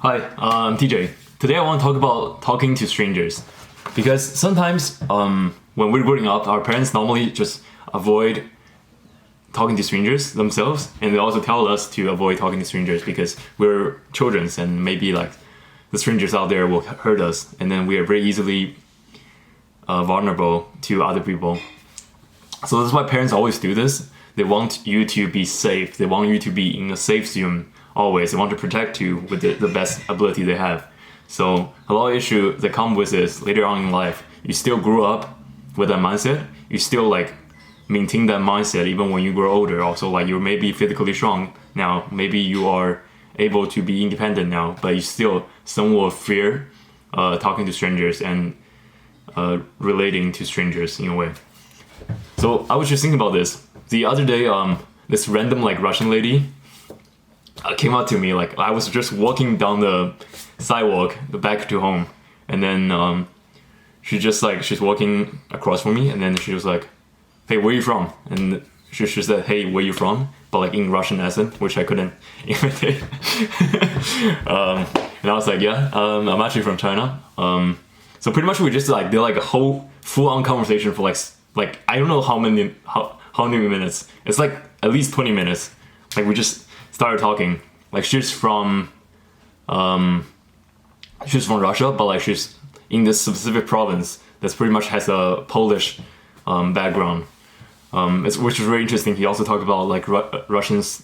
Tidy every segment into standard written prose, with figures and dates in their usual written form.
Hi, I'm TJ. Today I want to talk about talking to strangers. Because sometimes when we're growing up, our parents normally just avoid talking to strangers themselves, and they also tell us to avoid talking to strangers because we're children and maybe like the strangers out there will hurt us, and then we are very easily vulnerable to other people. So that's why parents always do this. They want you to be safe. They want you to be in a safe zone always. They want to protect you with the best ability they have. So a lot of issue that come with this later on in life, you still grew up with that mindset. You still like maintain that mindset even when you grow older. Also, like you're maybe physically strong now, maybe you are able to be independent now, but you still somewhat fear talking to strangers and relating to strangers in a way. So I was just thinking about this the other day. This random like Russian lady came up to me. Like I was just walking down the sidewalk back to home, and then she's walking across from me, and then she was like, "Hey, where you from?" And she said, "Hey, where you from?" But like in Russian accent, which I couldn't imitate. And I was like, "Yeah, I'm actually from China." So pretty much we just like did like a whole full-on conversation for like I don't know how many minutes. It's like at least 20 minutes. Like we just started talking. Like she's from Russia, but like she's in this specific province that's pretty much has a Polish background. Which is very interesting. He also talked about like Russians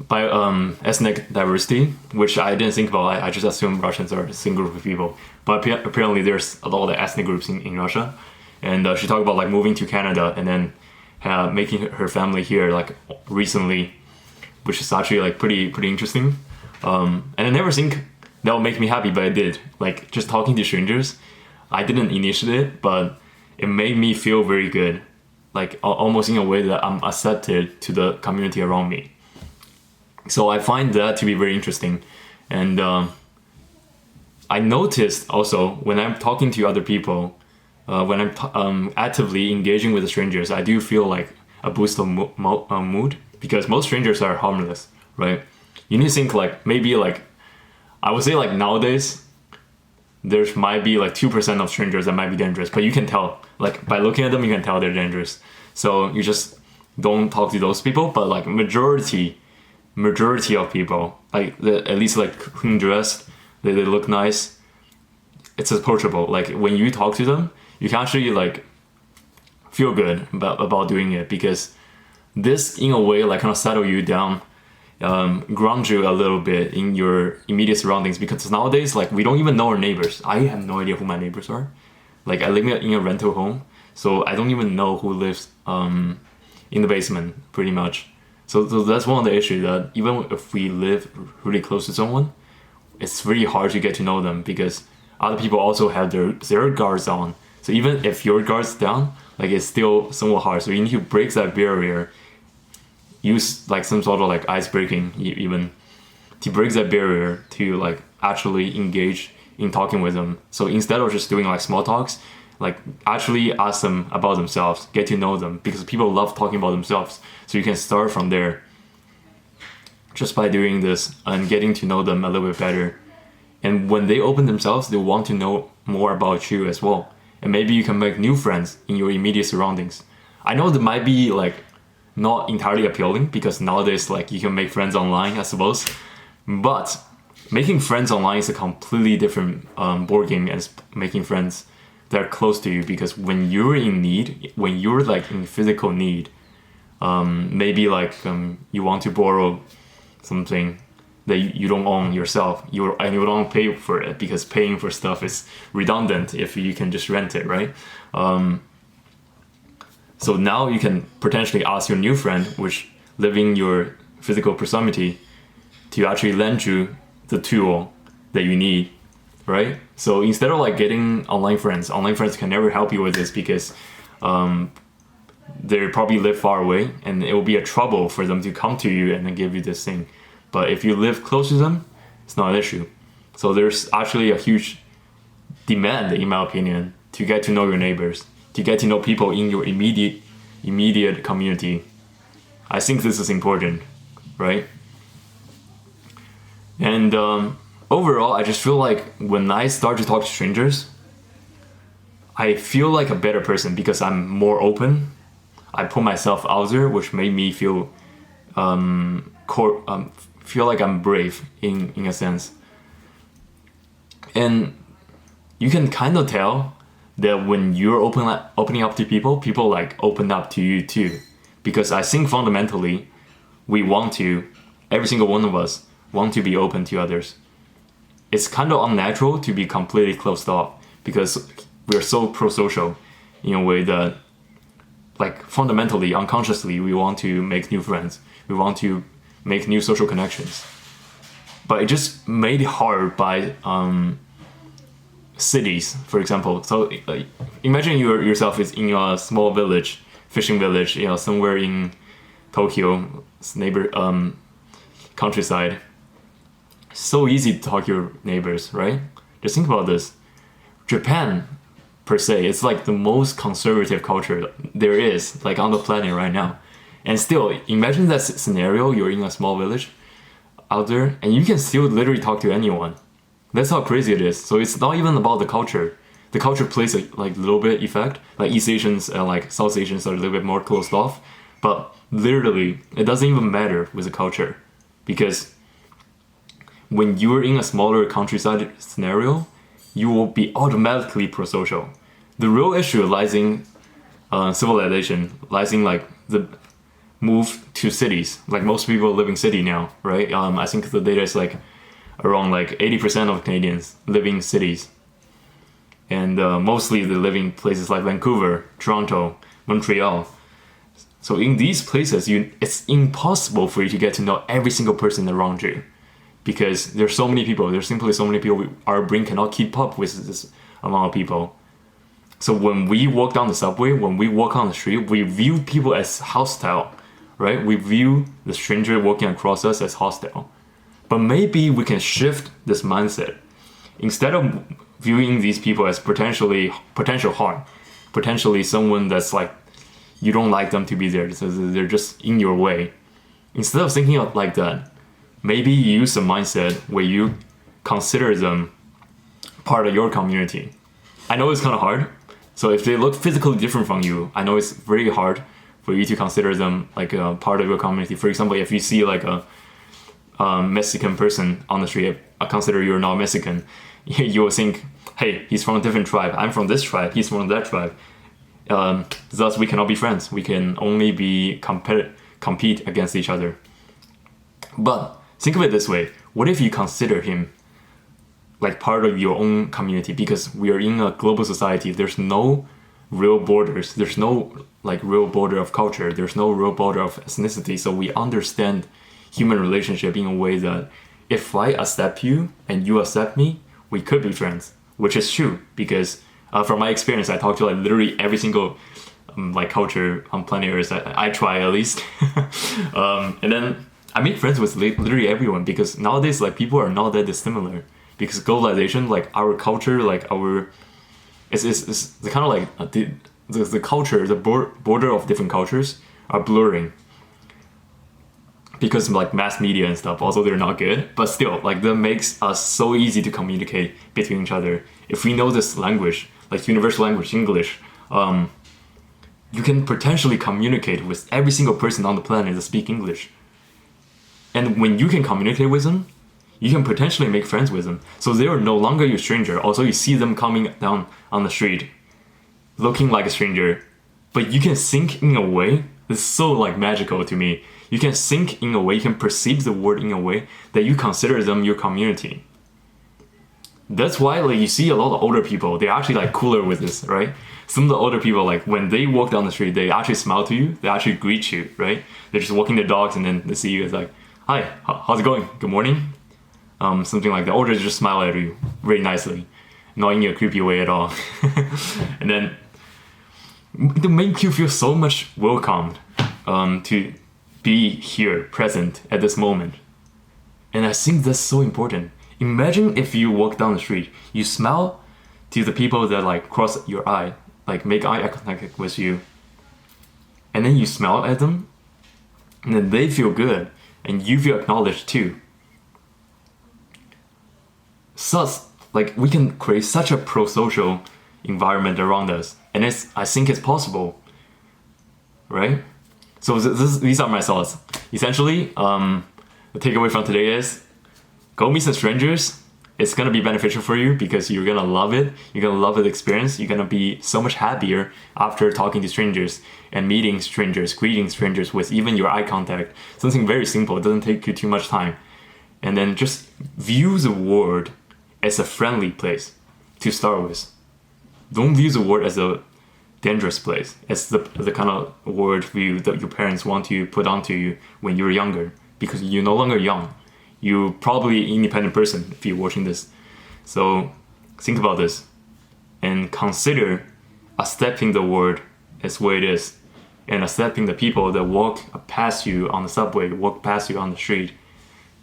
by ethnic diversity, which I didn't think about. I just assumed Russians are a single group of people, but apparently there's a lot of ethnic groups in Russia. And she talked about like moving to Canada and then making her family here like recently, which is actually like pretty interesting. And I never think that would make me happy, but I did. Like just talking to strangers, I didn't initiate it, but it made me feel very good, like almost in a way that I'm accepted to the community around me. So I find that to be very interesting. And I noticed also when I'm talking to other people, when I'm actively engaging with the strangers, I do feel like a boost of mood, because most strangers are harmless, right? You need to think like maybe like I would say like nowadays there might be like 2% of strangers that might be dangerous, but you can tell like by looking at them you can tell they're dangerous. So you just don't talk to those people. But like majority of people, like at least like clean dressed, they look nice, it's approachable. Like when you talk to them, you can actually like feel good about doing it, because this in a way like kind of settle you down, ground you a little bit in your immediate surroundings. Because nowadays like we don't even know our neighbors. I have no idea who my neighbors are. Like I live in a rental home, so I don't even know who lives in the basement pretty much. So that's one of the issues, that even if we live really close to someone, it's really hard to get to know them because other people also have their guards on. So even if your guard's down, like it's still somewhat hard. So you need to break that barrier, use like some sort of like ice breaking even to break that barrier to like actually engage in talking with them. So instead of just doing like small talks, like actually ask them about themselves, get to know them, because people love talking about themselves. So you can start from there just by doing this and getting to know them a little bit better. And when they open themselves, they want to know more about you as well. And maybe you can make new friends in your immediate surroundings. I know that might be like not entirely appealing, because nowadays like you can make friends online, I suppose. But making friends online is a completely different board game as making friends that are close to you. Because when you're in need, when you're like in physical need, maybe like you want to borrow something that you don't own yourself, you don't pay for it, because paying for stuff is redundant if you can just rent it, right? So now you can potentially ask your new friend, which live in your physical proximity, to actually lend you the tool that you need, right? So instead of like getting online friends can never help you with this, because they probably live far away and it will be a trouble for them to come to you and then give you this thing. But if you live close to them, it's not an issue. So there's actually a huge demand, in my opinion, to get to know your neighbors, to get to know people in your immediate community. I think this is important, right? And overall, I just feel like when I start to talk to strangers, I feel like a better person because I'm more open. I put myself out there, which made me feel feel like I'm brave in a sense. And you can kind of tell that when you're opening up to people, people like open up to you too. Because I think fundamentally, we want to, every single one of us want to be open to others. It's kind of unnatural to be completely closed off because we're so pro-social in a way that, like, fundamentally, unconsciously, we want to make new friends. We want to make new social connections. But it just made it hard by cities, for example. So imagine yourself is in a small village, fishing village, somewhere in Tokyo, neighbor countryside. So easy to talk to your neighbors, right? Just think about this. Japan, per se, it's like the most conservative culture there is, like, on the planet right now. And still, imagine that scenario, you're in a small village out there, and you can still literally talk to anyone. That's how crazy it is. So it's not even about the culture. The culture plays a little bit effect. Like East Asians and like South Asians are a little bit more closed off. But literally, it doesn't even matter with the culture. Because when you're in a smaller countryside scenario, you will be automatically pro-social. The real issue lies in civilization, lies in like the move to cities. Like most people live in city now, right? I think the data is like around like 80% of Canadians live in cities. And mostly they live in places like Vancouver, Toronto, Montreal. So in these places, it's impossible for you to get to know every single person around you. Because there's so many people, there's simply so many people, our brain cannot keep up with this amount of people. So when we walk down the subway, when we walk on the street, we view people as hostile, right? We view the stranger walking across us as hostile. But maybe we can shift this mindset. Instead of viewing these people as potential harm, potentially someone that's like, you don't like them to be there, so they're just in your way. Instead of thinking of like that, maybe you use a mindset where you consider them part of your community. I know it's kind of hard. So if they look physically different from you, I know it's very hard for you to consider them like a part of your community. For example, if you see like a Mexican person on the street, I consider you're not Mexican, you will think, hey, he's from a different tribe. I'm from this tribe. He's from that tribe. Thus, we cannot be friends. We can only be compete against each other. But think of it this way. What if you consider him like part of your own community? Because we are in a global society. There's no real borders. There's no like real border of culture. There's no real border of ethnicity. So we understand human relationship in a way that if I accept you and you accept me, we could be friends, which is true. Because from my experience, I talk to like literally every single like culture on planet Earth. I try at least. And then I make friends with literally everyone because nowadays like people are not that dissimilar. Because globalization, like our culture, like our, it's the kind of like the culture, the border of different cultures are blurring. Because like mass media and stuff, also they're not good, but still like that makes us so easy to communicate between each other. If we know this language, like universal language, English, you can potentially communicate with every single person on the planet that speak English. And when you can communicate with them, you can potentially make friends with them. So they are no longer your stranger. Also, you see them coming down on the street, looking like a stranger, but you can think in a way that's so like magical to me. You can think in a way, you can perceive the world in a way that you consider them your community. That's why like you see a lot of older people, they're actually like cooler with this, right? Some of the older people, like when they walk down the street, they actually smile to you, they actually greet you, right? They're just walking their dogs and then they see you, it's like, hi, how's it going? Good morning? Something like that. Or they just smile at you very nicely, not in a creepy way at all. And then they make you feel so much welcomed to be here, present at this moment. And I think that's so important. Imagine if you walk down the street, you smile to the people that like cross your eye, like make eye contact with you, and then you smile at them, and then they feel good, and you feel acknowledged too. we can create such a pro-social environment around us, and I think it's possible, right? So these are my thoughts. Essentially, the takeaway from today is go meet some strangers. It's gonna be beneficial for you because you're gonna love it. You're gonna love the experience. You're gonna be so much happier after talking to strangers and meeting strangers, greeting strangers with even your eye contact. Something very simple. It doesn't take you too much time. And then just view the world as a friendly place to start with. Don't view the world as a dangerous place, as the kind of world view that your parents want to put onto you when you were younger, because you're no longer young. You're probably an independent person if you're watching this. So think about this and consider accepting the world as what it is, and accepting the people that walk past you on the subway, walk past you on the street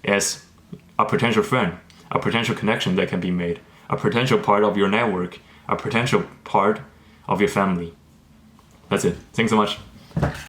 as a potential friend, a potential connection that can be made, a potential part of your network, a potential part of your family. That's it. Thanks so much.